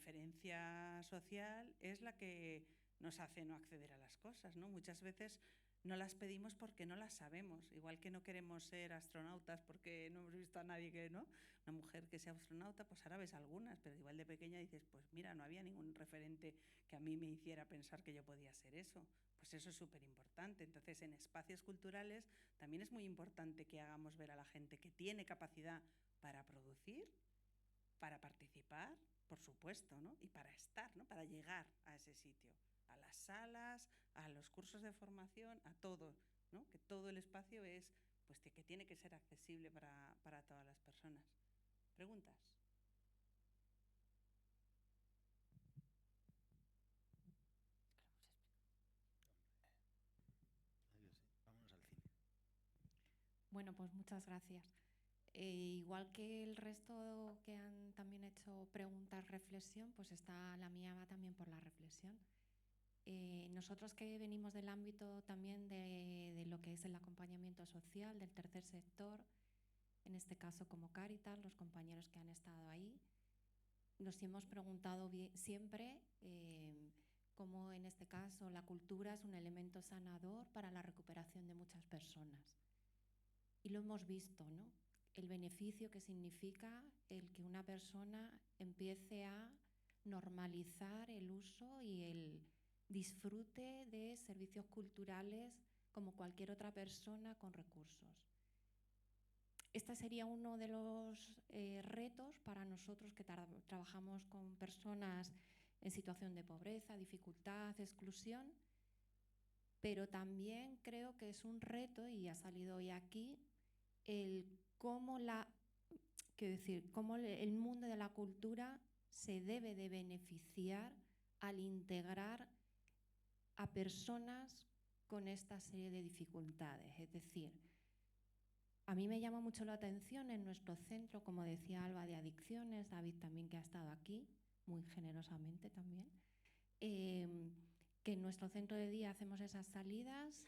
referencia social es la que nos hace no acceder a las cosas, ¿no? Muchas veces no las pedimos porque no las sabemos, igual que no queremos ser astronautas porque no hemos visto a nadie que, ¿no? Una mujer que sea astronauta, pues ahora ves algunas, pero igual de pequeña dices, pues mira, no había ningún referente que a mí me hiciera pensar que yo podía ser eso. Pues eso es súper importante. Entonces, en espacios culturales también es muy importante que hagamos ver a la gente que tiene capacidad para producir, para participar, por supuesto, ¿no? Y para estar, ¿no? Para llegar a ese sitio, a las salas, a los cursos de formación, a todo, ¿no? Que todo el espacio es, pues, que tiene que ser accesible para todas las personas. ¿Preguntas? Vámonos al cine. Bueno, pues muchas gracias. Igual que el resto que han también hecho preguntas, reflexión, pues la mía va también por la reflexión. Nosotros que venimos del ámbito también de lo que es el acompañamiento social, del tercer sector, en este caso como Cáritas, los compañeros que han estado ahí, nos hemos preguntado siempre cómo en este caso la cultura es un elemento sanador para la recuperación de muchas personas. Y lo hemos visto, ¿no? El beneficio que significa el que una persona empiece a normalizar el uso y el disfrute de servicios culturales como cualquier otra persona con recursos. Este sería uno de los retos para nosotros que trabajamos con personas en situación de pobreza, dificultad, exclusión, pero también creo que es un reto, y ha salido hoy aquí, cómo el mundo de la cultura se debe de beneficiar al integrar a personas con esta serie de dificultades. Es decir, a mí me llama mucho la atención en nuestro centro, como decía Alba, de adicciones, David también que ha estado aquí, muy generosamente también, que en nuestro centro de día hacemos esas salidas,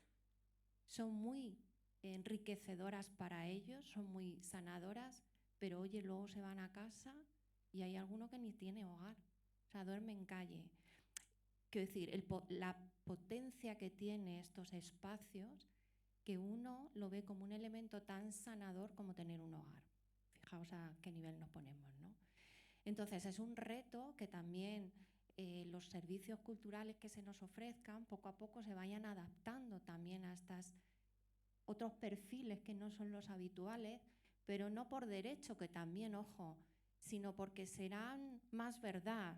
son muy enriquecedoras para ellos, son muy sanadoras, pero oye, luego se van a casa y hay alguno que ni tiene hogar, o sea, duerme en calle. Quiero decir, la potencia que tiene estos espacios, que uno lo ve como un elemento tan sanador como tener un hogar. Fijaos a qué nivel nos ponemos, ¿no? Entonces, es un reto que también los servicios culturales que se nos ofrezcan poco a poco se vayan adaptando también a estos otros perfiles que no son los habituales, pero no por derecho, que también, ojo, sino porque serán más verdad,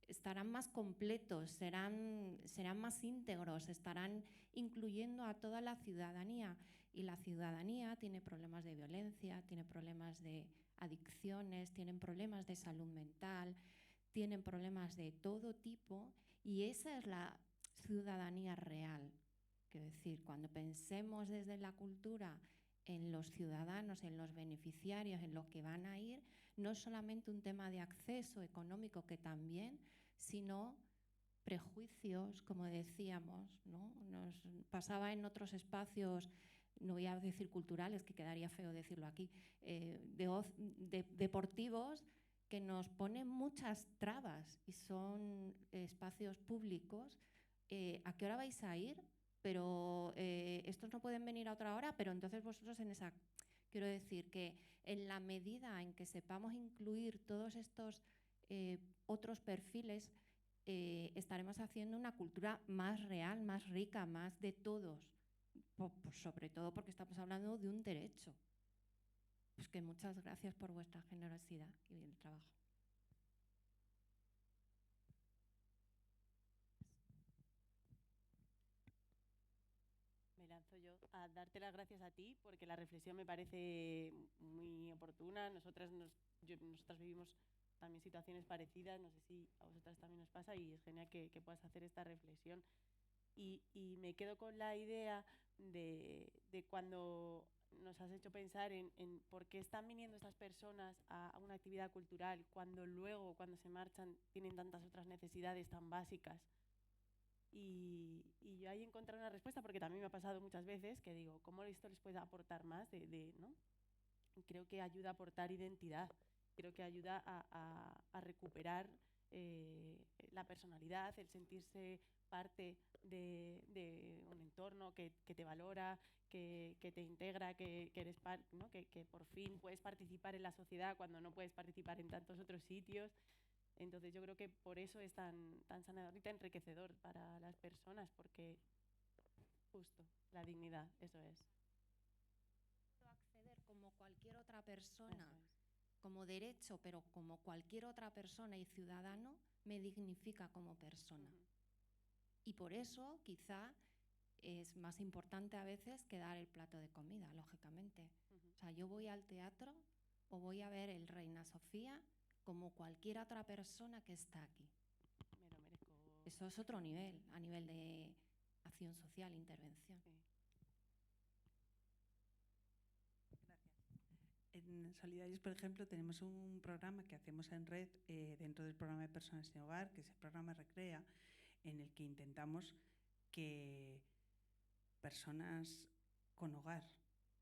estarán más completos, serán más íntegros, estarán incluyendo a toda la ciudadanía. Y la ciudadanía tiene problemas de violencia, tiene problemas de adicciones, tienen problemas de salud mental, tienen problemas de todo tipo, y esa es la ciudadanía real. Quiero decir, cuando pensemos desde la cultura en los ciudadanos, en los beneficiarios, en los que van a ir, no es solamente un tema de acceso económico, que también, sino prejuicios, como decíamos, ¿no? Nos pasaba en otros espacios, no voy a decir culturales, que quedaría feo decirlo aquí, deportivos, que nos ponen muchas trabas y son espacios públicos. ¿A qué hora vais a ir? Pero estos no pueden venir a otra hora, pero entonces vosotros en esa... Quiero decir que en la medida en que sepamos incluir todos estos otros perfiles, estaremos haciendo una cultura más real, más rica, más de todos, sobre todo porque estamos hablando de un derecho. Pues que muchas gracias por vuestra generosidad y el trabajo. Me lanzo yo a darte las gracias a ti, porque la reflexión me parece muy oportuna. Nosotras vivimos también situaciones parecidas, no sé si a vosotras también os pasa, y es genial que puedas hacer esta reflexión. Y me quedo con la idea de cuando nos has hecho pensar en por qué están viniendo estas personas a una actividad cultural, cuando luego, cuando se marchan, tienen tantas otras necesidades tan básicas. Y yo ahí encontré una respuesta, porque también me ha pasado muchas veces que digo, ¿cómo esto les puede aportar más? ¿No? Creo que ayuda a aportar identidad. creo que ayuda a recuperar la personalidad, el sentirse parte de un entorno que te valora, que te integra, que eres ¿no? que por fin puedes participar en la sociedad cuando no puedes participar en tantos otros sitios. Entonces yo creo que por eso es tan sanador y tan enriquecedor para las personas, porque justo la dignidad, eso es. Puedo acceder como cualquier otra persona, como derecho, pero como cualquier otra persona y ciudadano, me dignifica como persona. Y por eso, quizá, es más importante a veces que dar el plato de comida, lógicamente. O sea, yo voy al teatro o voy a ver el Reina Sofía como cualquier otra persona que está aquí. Me lo merezco. Eso es otro nivel, a nivel de acción social, intervención. Sí. En Solidarios, por ejemplo, tenemos un programa que hacemos en red dentro del programa de Personas sin Hogar, que es el programa Recrea, en el que intentamos que personas con hogar,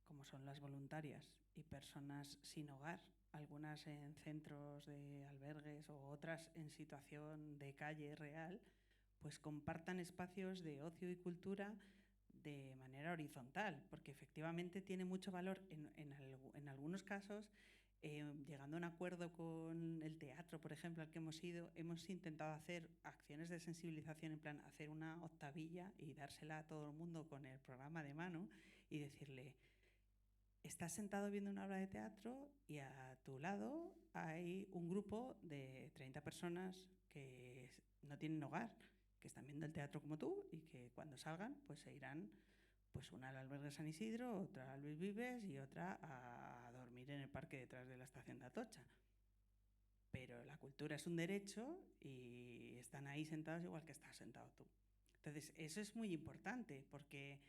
como son las voluntarias, y personas sin hogar, algunas en centros de albergues o otras en situación de calle real, pues compartan espacios de ocio y cultura de manera horizontal, porque efectivamente tiene mucho valor en algunos casos. Llegando a un acuerdo con el teatro, por ejemplo, al que hemos ido, hemos intentado hacer acciones de sensibilización, en plan hacer una octavilla y dársela a todo el mundo con el programa de mano y decirle: estás sentado viendo una obra de teatro y a tu lado hay un grupo de 30 personas que no tienen hogar, que están viendo el teatro como tú y que cuando salgan pues se irán, pues una al albergue San Isidro, otra a Luis Vives y otra a dormir en el parque detrás de la estación de Atocha. Pero la cultura es un derecho y están ahí sentados igual que estás sentado tú. Entonces, eso es muy importante porque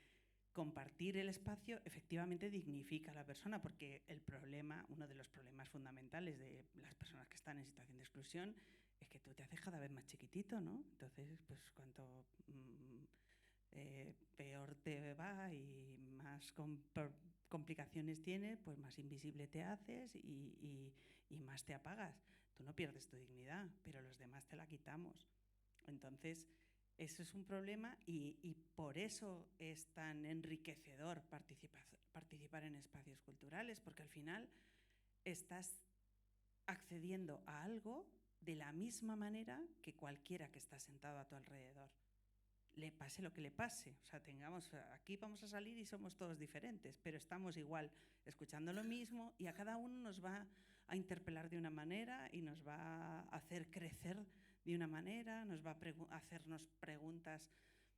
compartir el espacio efectivamente dignifica a la persona, porque el problema, uno de los problemas fundamentales de las personas que están en situación de exclusión es que tú te haces cada vez más chiquitito, ¿no? Entonces, pues cuanto peor te va y más complicaciones tienes, pues más invisible te haces y más te apagas. Tú no pierdes tu dignidad, pero los demás te la quitamos. Entonces, eso es un problema y por eso es tan enriquecedor participar en espacios culturales, porque al final estás accediendo a algo de la misma manera que cualquiera que está sentado a tu alrededor. Le pase lo que le pase. O sea, aquí vamos a salir y somos todos diferentes, pero estamos igual escuchando lo mismo y a cada uno nos va a interpelar de una manera y nos va a hacer crecer de una manera, nos va a hacernos preguntas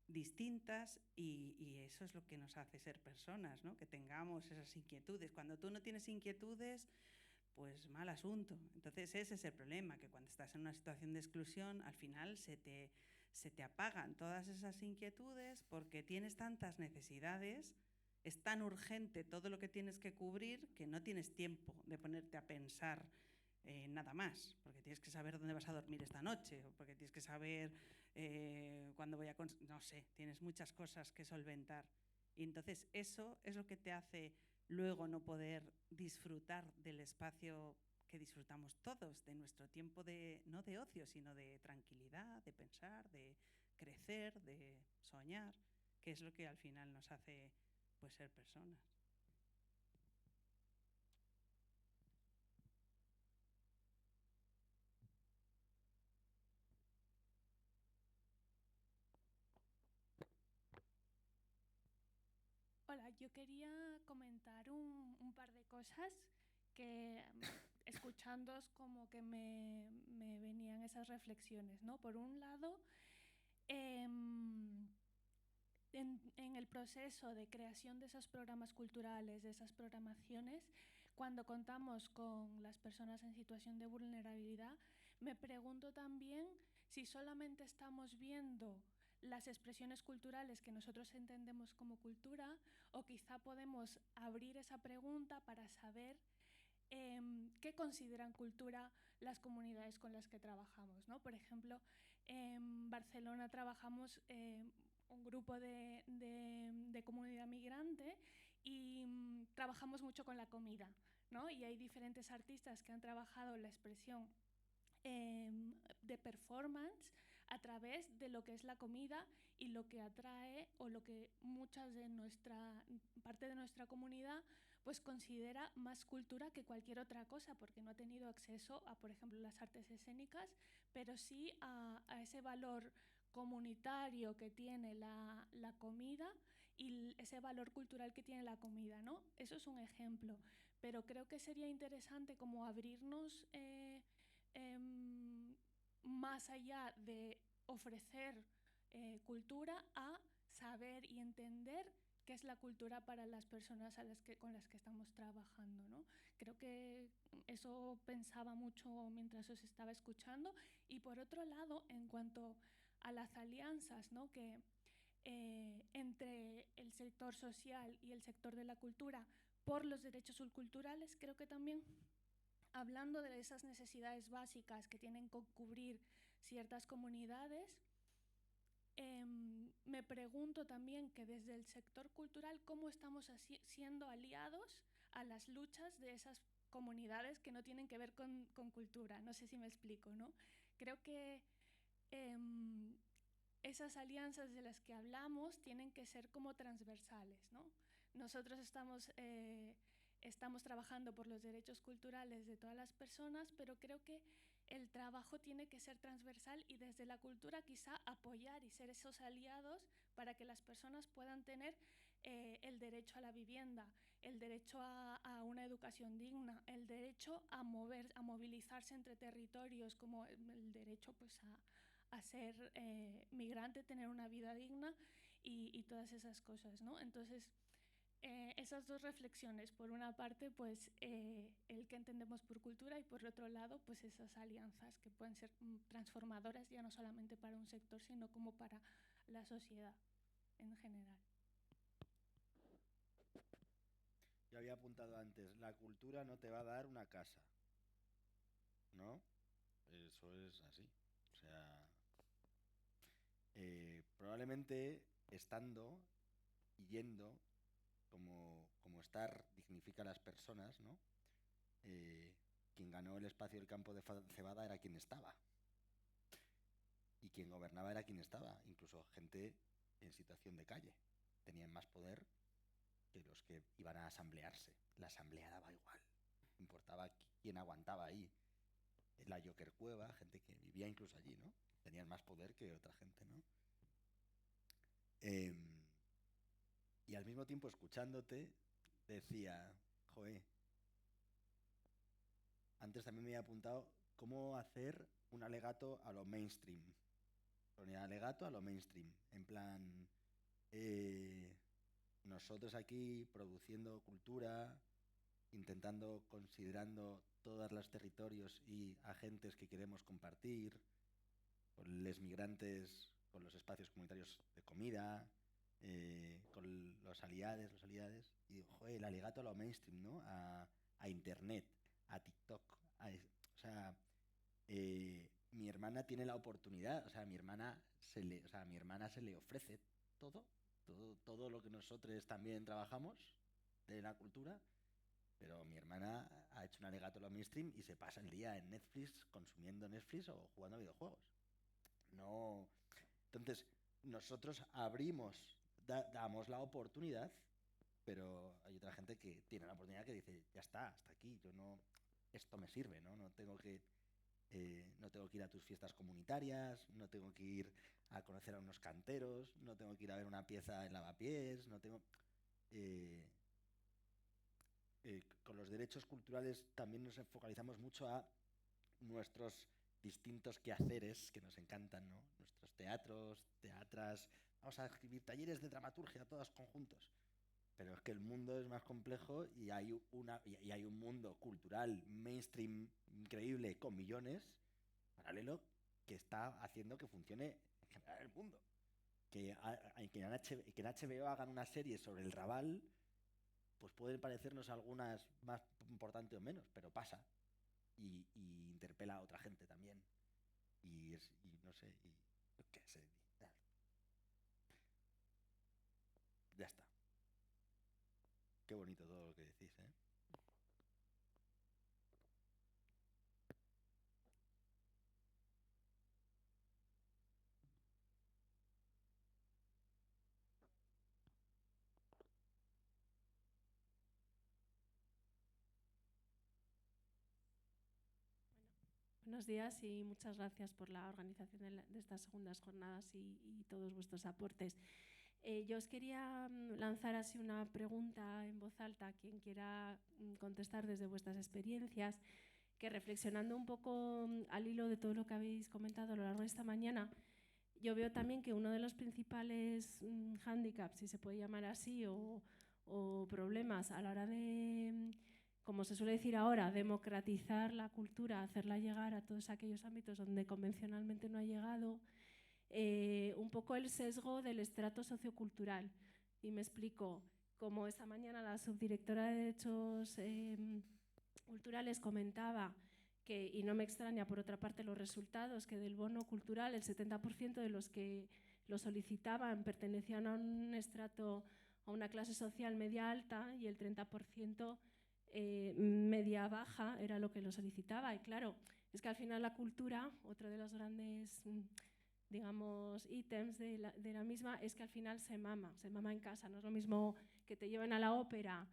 distintas y eso es lo que nos hace ser personas, ¿no? Que tengamos esas inquietudes. Cuando tú no tienes inquietudes, pues mal asunto. Entonces ese es el problema, que cuando estás en una situación de exclusión, al final se te apagan todas esas inquietudes porque tienes tantas necesidades, es tan urgente todo lo que tienes que cubrir que no tienes tiempo de ponerte a pensar nada más, porque tienes que saber dónde vas a dormir esta noche, o porque tienes que saber cuándo voy a... no sé, tienes muchas cosas que solventar. Y entonces eso es lo que te hace luego no poder disfrutar del espacio que disfrutamos todos, de nuestro tiempo no de ocio, sino de tranquilidad, de pensar, de crecer, de soñar, que es lo que al final nos hace pues ser personas. Hola, yo quería comentar un par de cosas que escuchándoos como que me venían esas reflexiones, ¿no? Por un lado, en el proceso de creación de esos programas culturales, de esas programaciones, cuando contamos con las personas en situación de vulnerabilidad, me pregunto también si solamente estamos viendo las expresiones culturales que nosotros entendemos como cultura, o quizá podemos abrir esa pregunta para saber qué consideran cultura las comunidades con las que trabajamos, ¿no? Por ejemplo, en Barcelona trabajamos un grupo de comunidad migrante y trabajamos mucho con la comida, ¿no? Y hay diferentes artistas que han trabajado la expresión de performance a través de lo que es la comida y lo que atrae o lo que parte de nuestra comunidad pues considera más cultura que cualquier otra cosa, porque no ha tenido acceso a, por ejemplo, las artes escénicas, pero sí a ese valor comunitario que tiene la comida y ese valor cultural que tiene la comida, ¿no? Eso es un ejemplo, pero creo que sería interesante como abrirnos más allá de ofrecer cultura a saber y entender qué es la cultura para las personas con las que estamos trabajando, ¿no? Creo que eso pensaba mucho mientras os estaba escuchando. Y por otro lado, en cuanto a las alianzas, ¿no? que entre el sector social y el sector de la cultura por los derechos subculturales, creo que también, hablando de esas necesidades básicas que tienen que cubrir ciertas comunidades, me pregunto también que desde el sector cultural, ¿cómo estamos siendo aliados a las luchas de esas comunidades que no tienen que ver con cultura? No sé si me explico, ¿no? Creo que esas alianzas de las que hablamos tienen que ser como transversales, ¿no? Nosotros estamos trabajando por los derechos culturales de todas las personas, pero creo que el trabajo tiene que ser transversal y desde la cultura quizá apoyar y ser esos aliados para que las personas puedan tener el derecho a la vivienda, el derecho a una educación digna, el derecho a movilizarse entre territorios, como el derecho pues, a ser migrante, tener una vida digna y todas esas cosas, ¿no? Entonces, esas dos reflexiones, por una parte, pues el que entendemos por cultura y por otro lado, pues esas alianzas que pueden ser transformadoras ya no solamente para un sector, sino como para la sociedad en general. Yo había apuntado antes, la cultura no te va a dar una casa, ¿no? Eso es así. O sea, probablemente estando y yendo, como estar dignifica a las personas, ¿no? Quien ganó el espacio del campo de cebada era quien estaba. Y quien gobernaba era quien estaba. Incluso gente en situación de calle. Tenían más poder que los que iban a asamblearse. La asamblea daba igual. Importaba quién aguantaba ahí. La Joker Cueva, gente que vivía incluso allí, ¿no? Tenían más poder que otra gente, ¿no? Y al mismo tiempo, escuchándote, decía, joder, antes también me había apuntado cómo hacer un alegato a lo mainstream. Un alegato a lo mainstream. En plan, nosotros aquí produciendo cultura, considerando todos los territorios y agentes que queremos compartir, con los migrantes, con los espacios comunitarios de comida, con los aliades, y digo, joder, el alegato a lo mainstream, ¿no? A internet, a TikTok, o sea, mi hermana tiene la oportunidad, o sea, a mi hermana se le ofrece todo lo que nosotros también trabajamos de la cultura, pero mi hermana ha hecho un alegato a lo mainstream y se pasa el día en Netflix, consumiendo Netflix o jugando a videojuegos. No. Entonces, nosotros damos la oportunidad, pero hay otra gente que tiene la oportunidad que dice, ya está, hasta aquí, esto me sirve, ¿no? No tengo que ir a tus fiestas comunitarias, no tengo que ir a conocer a unos canteros, no tengo que ir a ver una pieza en lavapiés, no tengo... con los derechos culturales también nos focalizamos mucho a nuestros distintos quehaceres que nos encantan, ¿no? Nuestros teatros, teatras, vamos a escribir talleres de dramaturgia todos conjuntos. Pero es que el mundo es más complejo y hay un mundo cultural mainstream increíble con millones paralelo que está haciendo que funcione en general el mundo. Que en HBO hagan una serie sobre el Raval, pues pueden parecernos algunas más importantes o menos, pero pasa. Y interpela a otra gente también. Y no sé, qué sé. Ya está. Qué bonito todo lo que decís, ¿eh? buenos días y muchas gracias por la organización de estas segundas jornadas y todos vuestros aportes. Yo os quería lanzar así una pregunta en voz alta a quien quiera contestar desde vuestras experiencias, que reflexionando un poco al hilo de todo lo que habéis comentado a lo largo de esta mañana, yo veo también que uno de los principales hándicaps, si se puede llamar así, o problemas a la hora de, como se suele decir ahora, democratizar la cultura, hacerla llegar a todos aquellos ámbitos donde convencionalmente no ha llegado, un poco el sesgo del estrato sociocultural. Y me explico, como esta mañana la subdirectora de Derechos Culturales comentaba que, y no me extraña por otra parte los resultados, que del bono cultural el 70% de los que lo solicitaban pertenecían a un estrato, a una clase social media alta, y el 30% media baja era lo que lo solicitaba. Y claro, es que al final la cultura, otro de los grandes digamos, ítems de la misma, es que al final se mama en casa. No es lo mismo que te lleven a la ópera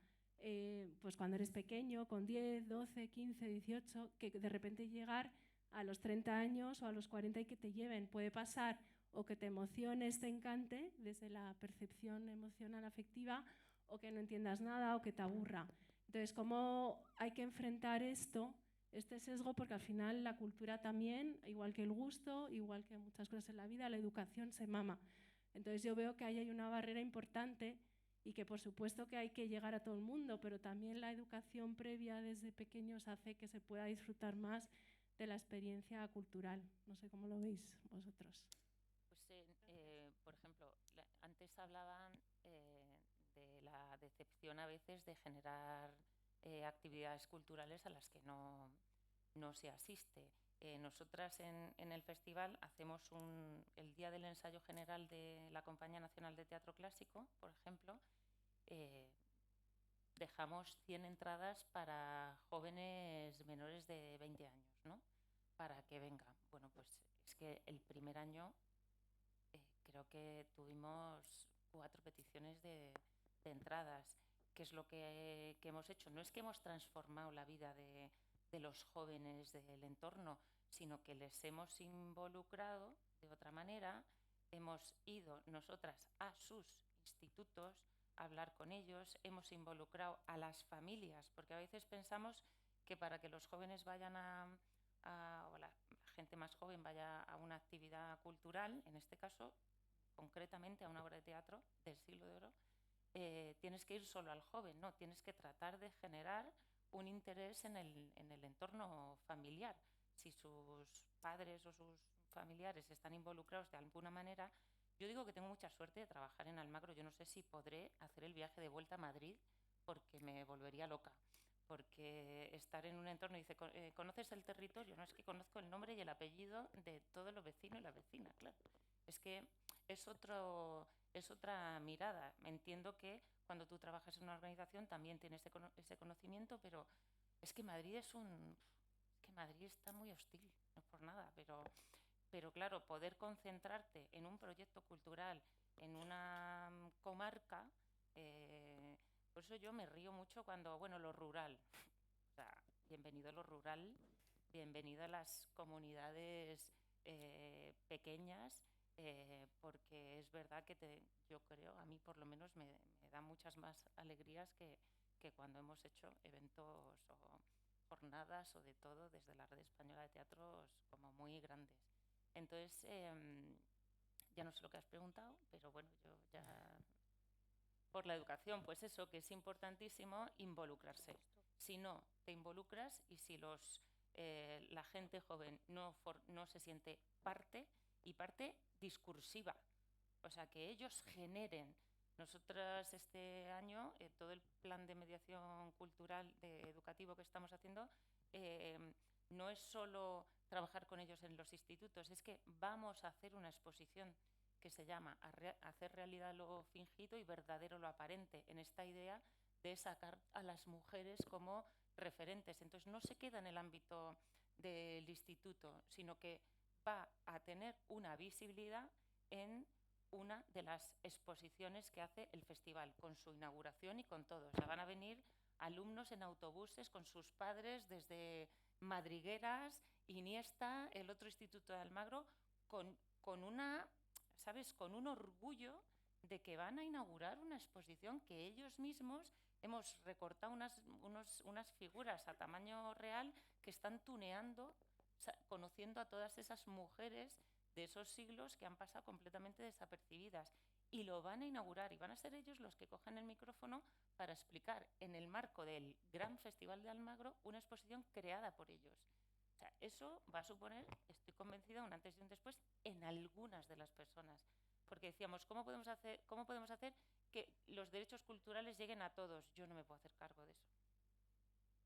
pues cuando eres pequeño, con 10, 12, 15, 18, que de repente llegar a los 30 años o a los 40 y que te lleven. Puede pasar o que te emociones, te encante desde la percepción emocional afectiva, o que no entiendas nada o que te aburra. Entonces, ¿cómo hay que enfrentar este sesgo? Porque al final la cultura también, igual que el gusto, igual que muchas cosas en la vida, la educación se mama. Entonces yo veo que ahí hay una barrera importante y que por supuesto que hay que llegar a todo el mundo, pero también la educación previa desde pequeños hace que se pueda disfrutar más de la experiencia cultural. No sé cómo lo veis vosotros. Pues, por ejemplo, antes hablaban de la decepción a veces de generar actividades culturales a las que no se asiste. Nosotras en el festival hacemos el día del ensayo general de la Compañía Nacional de Teatro Clásico, por ejemplo, dejamos 100 entradas para jóvenes menores de 20 años, ¿no? Para que vengan. Bueno, pues es que el primer año creo que tuvimos 4 peticiones de entradas. ¿Qué es lo que hemos hecho? No es que hemos transformado la vida de los jóvenes del entorno, sino que les hemos involucrado de otra manera. Hemos ido nosotras a sus institutos a hablar con ellos, hemos involucrado a las familias, porque a veces pensamos que para que los jóvenes vayan o la gente más joven vaya a una actividad cultural, en este caso, concretamente a una obra de teatro del Siglo de Oro, tienes que ir solo al joven, no, tienes que tratar de generar un interés en el entorno familiar. Si sus padres o sus familiares están involucrados de alguna manera, yo digo que tengo mucha suerte de trabajar en Almagro. Yo no sé si podré hacer el viaje de vuelta a Madrid porque me volvería loca. Porque estar en un entorno y dice, ¿conoces el territorio? No, es que conozco el nombre y el apellido de todos los vecinos y la vecina, claro. Es que es otra mirada. Entiendo que cuando tú trabajas en una organización también tienes ese conocimiento, pero es que Madrid Madrid está muy hostil, no es por nada, pero claro, poder concentrarte en un proyecto cultural en una comarca, por eso yo me río mucho cuando, bueno, lo rural, o sea, bienvenido a lo rural, bienvenido a las comunidades pequeñas, porque es verdad que yo creo, a mí por lo menos me da muchas más alegrías que cuando hemos hecho eventos o jornadas o de todo desde la Red Española de Teatros como muy grandes. Entonces, ya no sé lo que has preguntado, pero bueno, yo ya... Por la educación, pues eso, que es importantísimo involucrarse. Si no te involucras y si la gente joven no se siente parte, y parte discursiva, o sea, que ellos generen. Nosotras este año, todo el plan de mediación cultural educativo que estamos haciendo, no es solo trabajar con ellos en los institutos, es que vamos a hacer una exposición que se llama Hacer realidad lo fingido y verdadero lo aparente, en esta idea de sacar a las mujeres como referentes. Entonces no se queda en el ámbito del instituto, sino que va a tener una visibilidad en una de las exposiciones que hace el festival, con su inauguración y con todo. O sea, van a venir alumnos en autobuses con sus padres desde madrigueras, Iniesta, el otro instituto de Almagro, con una, ¿sabes?, con un orgullo de que van a inaugurar una exposición que ellos mismos hemos recortado unas figuras a tamaño real que están tuneando, conociendo a todas esas mujeres de esos siglos que han pasado completamente desapercibidas. Y lo van a inaugurar y van a ser ellos los que cogen el micrófono para explicar en el marco del Gran Festival de Almagro una exposición creada por ellos. O sea, eso va a suponer, estoy convencida, un antes y un después en algunas de las personas. Porque decíamos, ¿cómo podemos hacer que los derechos culturales lleguen a todos? Yo no me puedo hacer cargo de eso.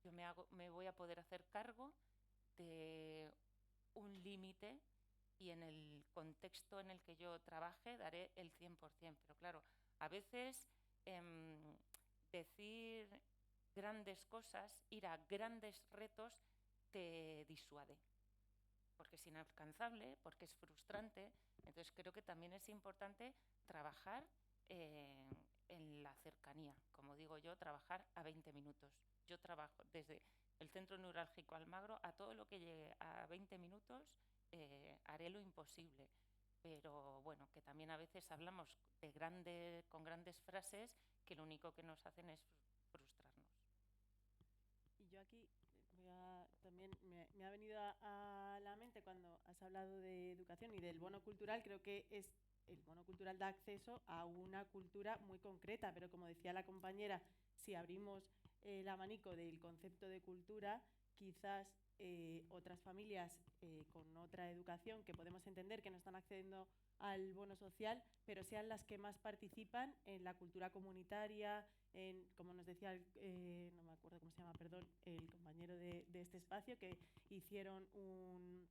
Yo me voy a poder hacer cargo de un límite y en el contexto en el que yo trabaje daré el 100%. Pero claro, a veces decir grandes cosas, ir a grandes retos, te disuade, porque es inalcanzable, porque es frustrante. Entonces creo que también es importante trabajar en la cercanía, como digo yo, trabajar a 20 minutos. Yo trabajo desde el Centro Neurálgico Almagro a todo lo que llegue a 20 minutos, haré lo imposible. Pero bueno, que también a veces hablamos con grandes frases que lo único que nos hacen es frustrarnos. Y yo aquí también me ha venido a la mente cuando has hablado de educación y del bono cultural. Creo que el bono cultural da acceso a una cultura muy concreta, pero como decía la compañera, si abrimos el abanico del concepto de cultura, quizás otras familias con otra educación que podemos entender que no están accediendo al bono social, pero sean las que más participan en la cultura comunitaria, como nos decía, no me acuerdo cómo se llama, perdón, el compañero de este espacio, que hicieron un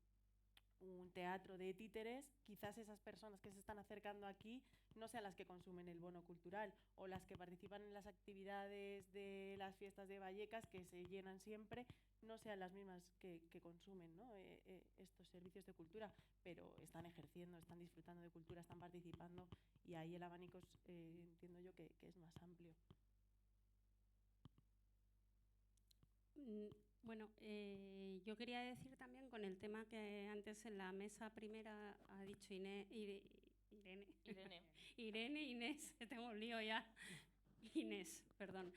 teatro de títeres. Quizás esas personas que se están acercando aquí no sean las que consumen el bono cultural, o las que participan en las actividades de las fiestas de Vallecas, que se llenan siempre, no sean las mismas que consumen, ¿no? Estos servicios de cultura, pero están ejerciendo, están disfrutando de cultura, están participando, y ahí el abanico entiendo yo que es más amplio. Bueno, yo quería decir también con el tema que antes en la mesa primera ha dicho Irene, Inés, que tengo un lío ya. Inés, perdón.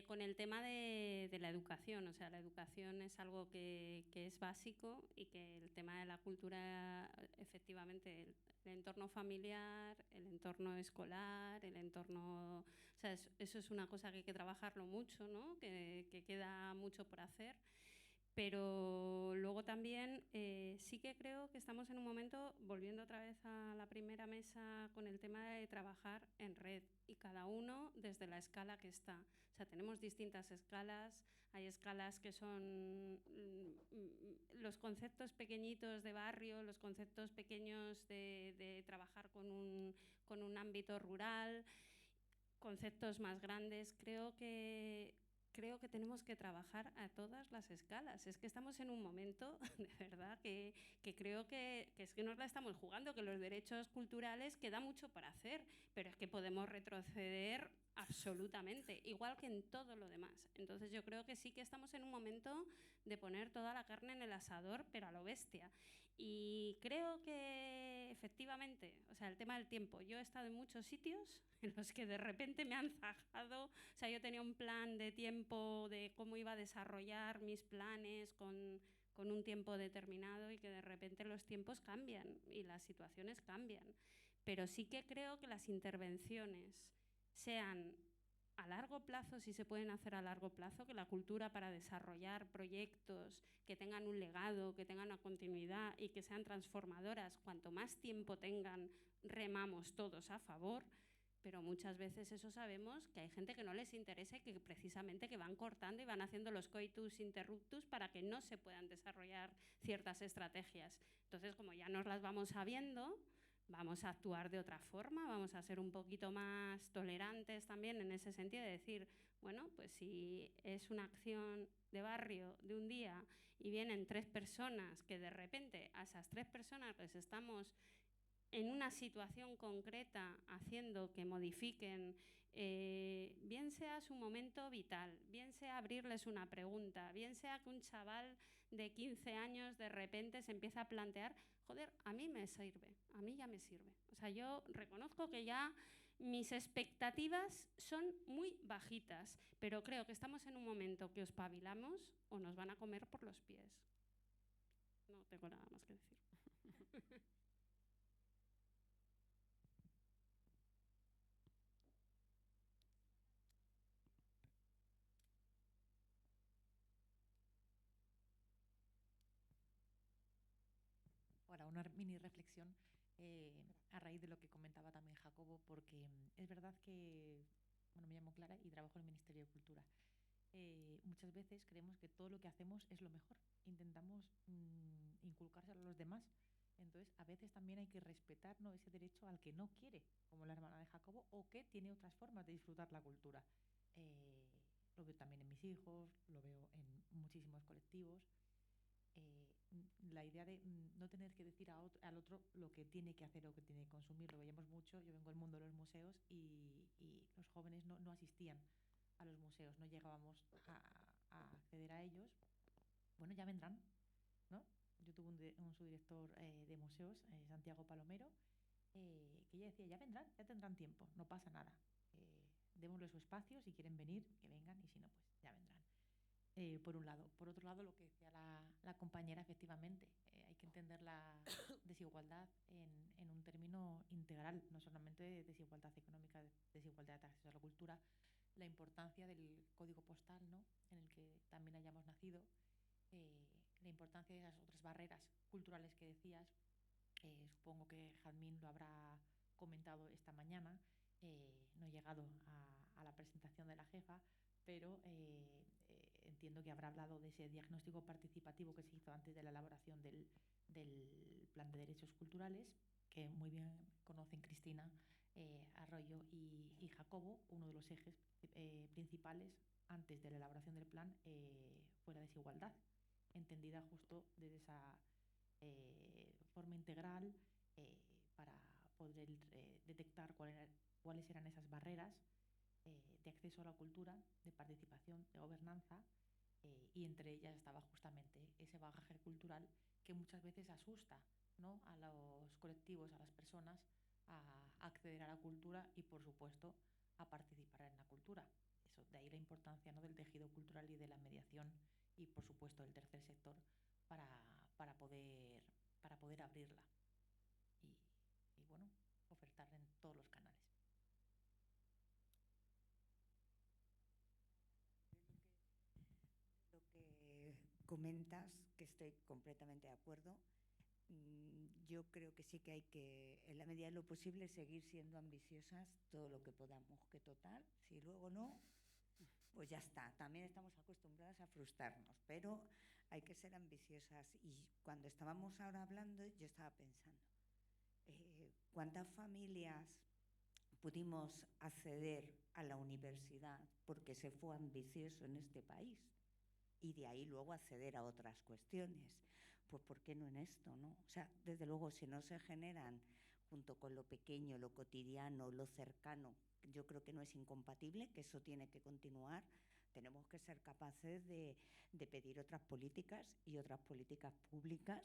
Con el tema de la educación, o sea, la educación es algo que es básico, y que el tema de la cultura, efectivamente, el entorno familiar, el entorno escolar, el entorno... O sea, eso es una cosa que hay que trabajarlo mucho, ¿no? Que queda mucho por hacer. Pero luego también sí que creo que estamos en un momento, volviendo otra vez a la primera mesa, con el tema de trabajar en red, y cada uno desde la escala que está. O sea, tenemos distintas escalas. Hay escalas que son los conceptos pequeñitos de barrio, los conceptos pequeños de trabajar con un ámbito rural, conceptos más grandes. Creo que tenemos que trabajar a todas las escalas. Es que estamos en un momento, de verdad, que creo que es que nos la estamos jugando, que los derechos culturales queda mucho para hacer, pero es que podemos retroceder absolutamente, igual que en todo lo demás. Entonces yo creo que sí que estamos en un momento de poner toda la carne en el asador, pero a lo bestia. Y creo que efectivamente, o sea, el tema del tiempo, yo he estado en muchos sitios en los que de repente me han zajado. O sea, yo tenía un plan de tiempo de cómo iba a desarrollar mis planes con un tiempo determinado, y que de repente los tiempos cambian y las situaciones cambian. Pero sí que creo que las intervenciones sean a largo plazo, si se pueden hacer a largo plazo, que la cultura, para desarrollar proyectos que tengan un legado, que tengan una continuidad y que sean transformadoras, cuanto más tiempo tengan, remamos todos a favor. Pero muchas veces eso sabemos que hay gente que no les interesa, y que precisamente que van cortando y van haciendo los coitus interruptus para que no se puedan desarrollar ciertas estrategias. Entonces, como ya nos las vamos sabiendo, vamos a actuar de otra forma, vamos a ser un poquito más tolerantes también en ese sentido, de decir, bueno, pues si es una acción de barrio de un día y vienen 3 personas, que de repente a esas 3 personas les estamos en una situación concreta haciendo que modifiquen bien sea su momento vital, bien sea abrirles una pregunta, bien sea que un chaval de 15 años de repente se empieza a plantear, joder, a mí me sirve, a mí ya me sirve. O sea, yo reconozco que ya mis expectativas son muy bajitas, pero creo que estamos en un momento que os espabilamos o nos van a comer por los pies. No tengo nada más que decir. Ahora, una mini reflexión a raíz de lo que comentaba también Jacobo, porque es verdad que, bueno, me llamo Clara y trabajo en el Ministerio de Cultura. Muchas veces creemos que todo lo que hacemos es lo mejor. Intentamos inculcárselo a los demás. Entonces, a veces también hay que respetar, ¿no?, ese derecho al que no quiere, como la hermana de Jacobo, o que tiene otras formas de disfrutar la cultura. Lo veo también en mis hijos, lo veo en muchísimos colectivos. La idea de no tener que decir al otro lo que tiene que hacer o que tiene que consumir. Lo veíamos mucho. Yo vengo del mundo de los museos y los jóvenes no asistían a los museos, no llegábamos a acceder a ellos. Bueno, ya vendrán, ¿no? Yo tuve un subdirector de museos, Santiago Palomero, que ya decía, ya vendrán, ya tendrán tiempo, no pasa nada. Démosle su espacio, si quieren venir, que vengan, y si no, pues ya vendrán. Por un lado. Por otro lado, lo que decía la compañera, efectivamente, hay que entender la desigualdad en un término integral, no solamente de desigualdad económica, desigualdad de acceso a la cultura, la importancia del código postal, ¿no?, en el que también hayamos nacido, la importancia de las otras barreras culturales que decías. Supongo que Jazmín lo habrá comentado esta mañana. No he llegado a la presentación de la jefa, pero entiendo que habrá hablado de ese diagnóstico participativo que se hizo antes de la elaboración del Plan de Derechos Culturales, que muy bien conocen Cristina Arroyo y Jacobo. Uno de los ejes principales antes de la elaboración del plan fue la desigualdad, entendida justo desde esa forma integral, para poder detectar cuáles eran esas barreras de acceso a la cultura, de participación, de gobernanza, y entre ellas estaba justamente ese bagaje cultural que muchas veces asusta, ¿no?, a los colectivos, a las personas, a acceder a la cultura y, por supuesto, a participar en la cultura. Eso, de ahí la importancia, ¿no?, del tejido cultural y de la mediación y, por supuesto, del tercer sector para poder abrirla y bueno, ofertar en todos los canales. Lo que comentas, que estoy completamente de acuerdo. Yo creo que sí que hay que, en la medida de lo posible, seguir siendo ambiciosas todo lo que podamos, que total, si luego no, pues ya está. También estamos acostumbradas a frustrarnos, pero hay que ser ambiciosas. Y cuando estábamos ahora hablando, yo estaba pensando, ¿cuántas familias pudimos acceder a la universidad porque se fue ambicioso en este país? Y de ahí luego acceder a otras cuestiones. Pues ¿por qué no en esto, no? O sea, desde luego, si no se generan junto con lo pequeño, lo cotidiano, lo cercano, yo creo que no es incompatible, que eso tiene que continuar. Tenemos que ser capaces de pedir otras políticas y otras políticas públicas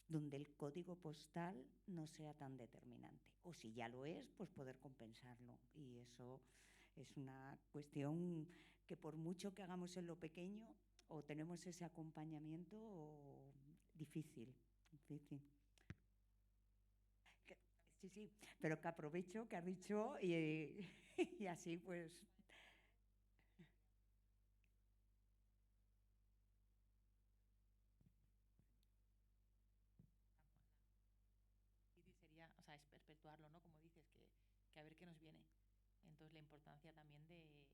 donde el código postal no sea tan determinante. O si ya lo es, pues poder compensarlo. Y eso es una cuestión que, por mucho que hagamos en lo pequeño, o tenemos ese acompañamiento, o difícil. Sí, pero que aprovecho que has dicho y así pues... Sería, o sea, es perpetuarlo, ¿no?, como dices, que a ver qué nos viene. Entonces, la importancia también de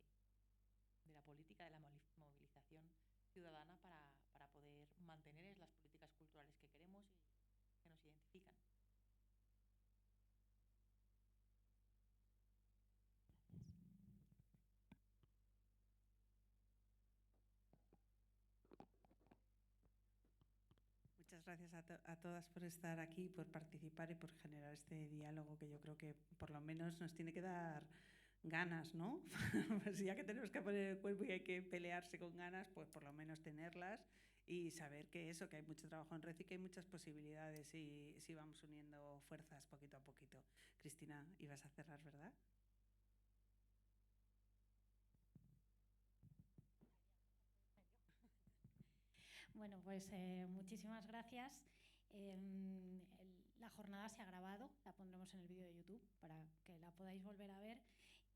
la política, de la movilización ciudadana para poder mantener las políticas culturales que queremos y que nos identifican. Muchas gracias a todas por estar aquí, por participar y por generar este diálogo que yo creo que por lo menos nos tiene que dar ganas, ¿no? Pues ya que tenemos que poner el cuerpo y hay que pelearse con ganas, pues por lo menos tenerlas y saber que eso, que hay mucho trabajo en red y que hay muchas posibilidades y si vamos uniendo fuerzas poquito a poquito. Cristina, ibas a cerrar, ¿verdad? Bueno, pues muchísimas gracias. La jornada se ha grabado, la pondremos en el vídeo de YouTube para que la podáis volver a ver.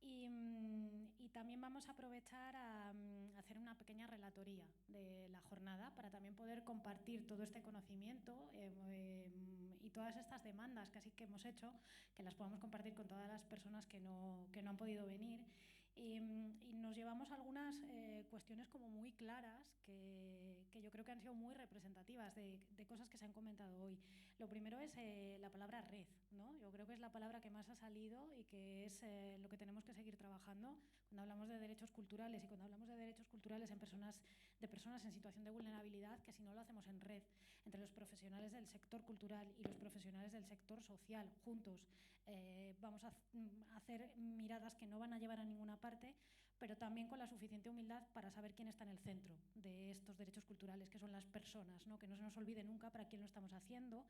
Y también vamos a aprovechar a hacer una pequeña relatoría de la jornada para también poder compartir todo este conocimiento y todas estas demandas que así que hemos hecho, que las podamos compartir con todas las personas que no han podido venir. Y nos llevamos algunas cuestiones como muy claras que yo creo que han sido muy representativas de cosas que se han comentado hoy. Lo primero es la palabra red, ¿no? Yo creo que es la palabra que más ha salido y que es lo que tenemos que seguir trabajando cuando hablamos de derechos culturales y cuando hablamos de derechos culturales de personas en situación de vulnerabilidad, que si no lo hacemos en red entre los profesionales del sector cultural y los profesionales del sector social juntos, vamos a hacer miradas que no van a llevar a ninguna parte, pero también con la suficiente humildad para saber quién está en el centro de estos derechos culturales, que son las personas, ¿no? Que no se nos olvide nunca para quién lo estamos haciendo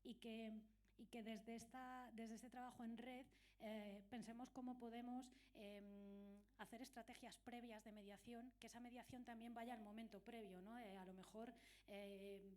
y que desde este trabajo en red pensemos cómo podemos hacer estrategias previas de mediación, que esa mediación también vaya al momento previo, ¿no? A lo mejor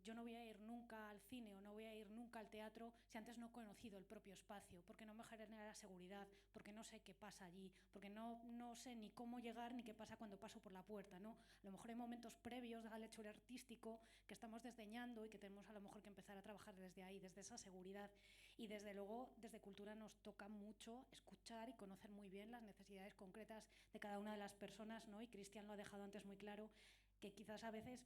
yo no voy a ir nunca al cine o no voy a ir nunca al teatro si antes no he conocido el propio espacio, porque no me genera seguridad, porque no sé qué pasa allí, porque no sé ni cómo llegar ni qué pasa cuando paso por la puerta, ¿no? A lo mejor hay momentos previos al hecho artístico que estamos desdeñando y que tenemos a lo mejor que empezar a trabajar desde ahí, desde esa seguridad. Y desde luego, desde Cultura nos toca mucho escuchar y conocer muy bien las necesidades concretas de cada una de las personas, ¿no? Y Cristian lo ha dejado antes muy claro, que quizás a veces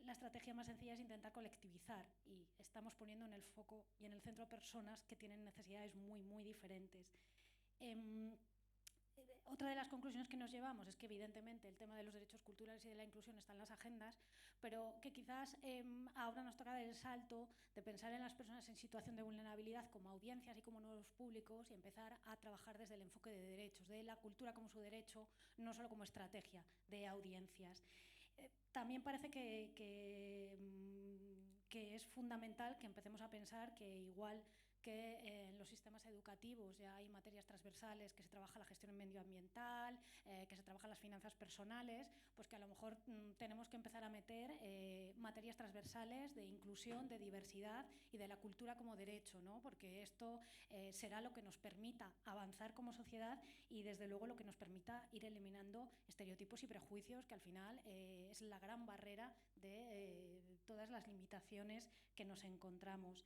la estrategia más sencilla es intentar colectivizar y estamos poniendo en el foco y en el centro personas que tienen necesidades muy, muy diferentes. Otra de las conclusiones que nos llevamos es que evidentemente el tema de los derechos culturales y de la inclusión está en las agendas, pero que quizás ahora nos toca dar el salto de pensar en las personas en situación de vulnerabilidad como audiencias y como nuevos públicos y empezar a trabajar desde el enfoque de derechos, de la cultura como su derecho, no solo como estrategia de audiencias. También parece que es fundamental que empecemos a pensar que igual que en los sistemas educativos ya hay materias transversales, que se trabaja la gestión medioambiental, que se trabajan las finanzas personales, pues que a lo mejor tenemos que empezar a meter materias transversales de inclusión, de diversidad y de la cultura como derecho, ¿no? Porque esto será lo que nos permita avanzar como sociedad y desde luego lo que nos permita ir eliminando estereotipos y prejuicios, que al final es la gran barrera de todas las limitaciones que nos encontramos.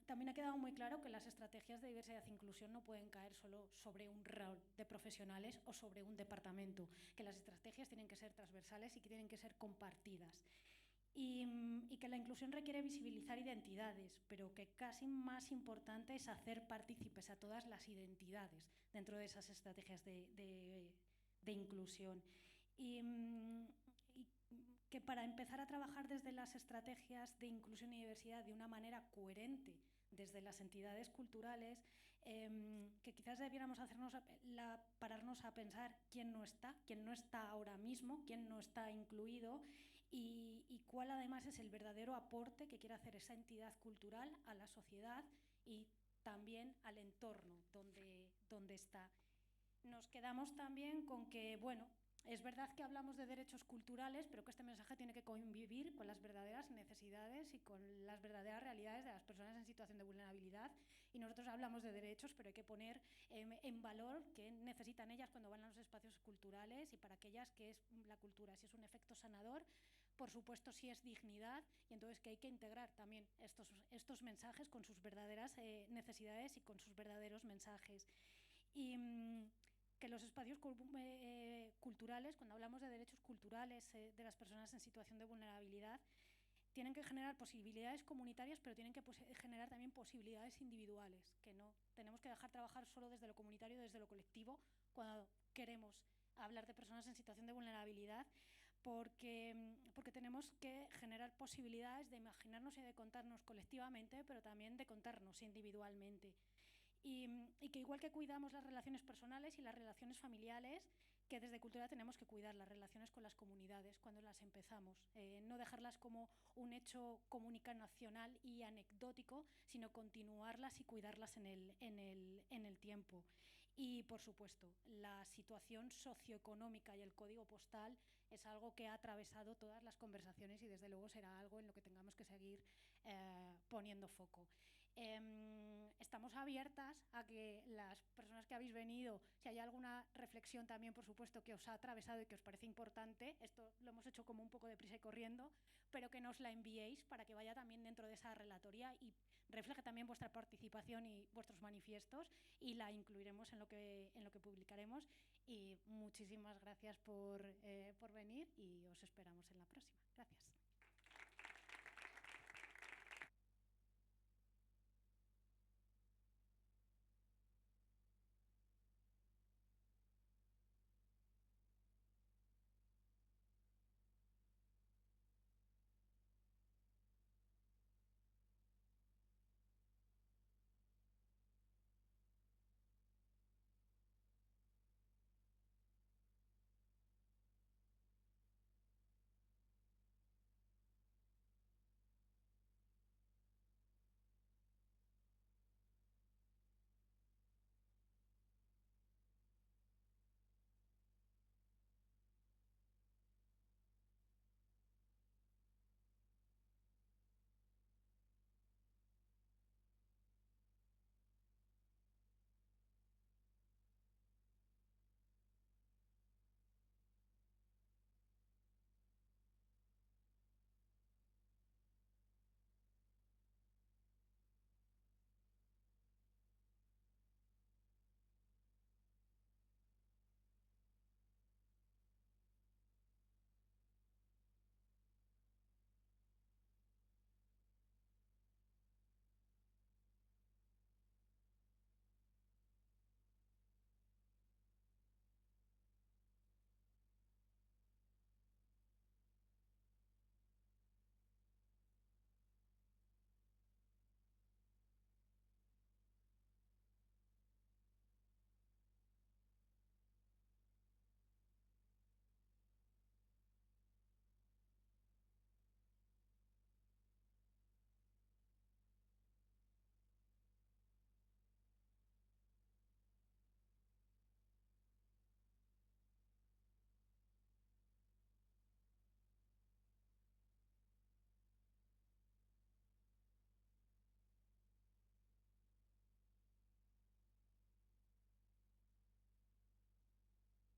También ha quedado muy claro que las estrategias de diversidad e inclusión no pueden caer solo sobre un rol de profesionales o sobre un departamento, que las estrategias tienen que ser transversales y que tienen que ser compartidas. Y que la inclusión requiere visibilizar identidades, pero que casi más importante es hacer partícipes a todas las identidades dentro de esas estrategias de inclusión. Y que para empezar a trabajar desde las estrategias de inclusión y diversidad de una manera coherente desde las entidades culturales, que quizás debiéramos pararnos a pensar quién no está ahora mismo, quién no está incluido y cuál además es el verdadero aporte que quiere hacer esa entidad cultural a la sociedad y también al entorno donde está. Nos quedamos también con que, bueno, es verdad que hablamos de derechos culturales, pero que este mensaje tiene que convivir con las verdaderas necesidades y con las verdaderas realidades de las personas en situación de vulnerabilidad. Y nosotros hablamos de derechos, pero hay que poner en valor qué necesitan ellas cuando van a los espacios culturales y para aquellas que es la cultura, si es un efecto sanador, por supuesto si es dignidad, y entonces que hay que integrar también estos mensajes con sus verdaderas necesidades y con sus verdaderos mensajes. Y que los espacios culturales, cuando hablamos de derechos culturales de las personas en situación de vulnerabilidad, tienen que generar posibilidades comunitarias, pero tienen que generar también posibilidades individuales, que no tenemos que dejar trabajar solo desde lo comunitario, desde lo colectivo, cuando queremos hablar de personas en situación de vulnerabilidad, porque tenemos que generar posibilidades de imaginarnos y de contarnos colectivamente, pero también de contarnos individualmente. y que igual que cuidamos las relaciones personales y las relaciones familiares, que desde Cultura tenemos que cuidar las relaciones con las comunidades cuando las empezamos, no dejarlas como un hecho comunicacional y anecdótico, sino continuarlas y cuidarlas en el tiempo. Y, por supuesto, la situación socioeconómica y el código postal es algo que ha atravesado todas las conversaciones y, desde luego, será algo en lo que tengamos que seguir poniendo foco. Estamos abiertas a que las personas que habéis venido, si hay alguna reflexión también, por supuesto, que os ha atravesado y que os parece importante, esto lo hemos hecho como un poco deprisa y corriendo, pero que nos la enviéis para que vaya también dentro de esa relatoría y refleje también vuestra participación y vuestros manifiestos, y la incluiremos en lo que publicaremos. Y muchísimas gracias por venir y os esperamos en la próxima. Gracias.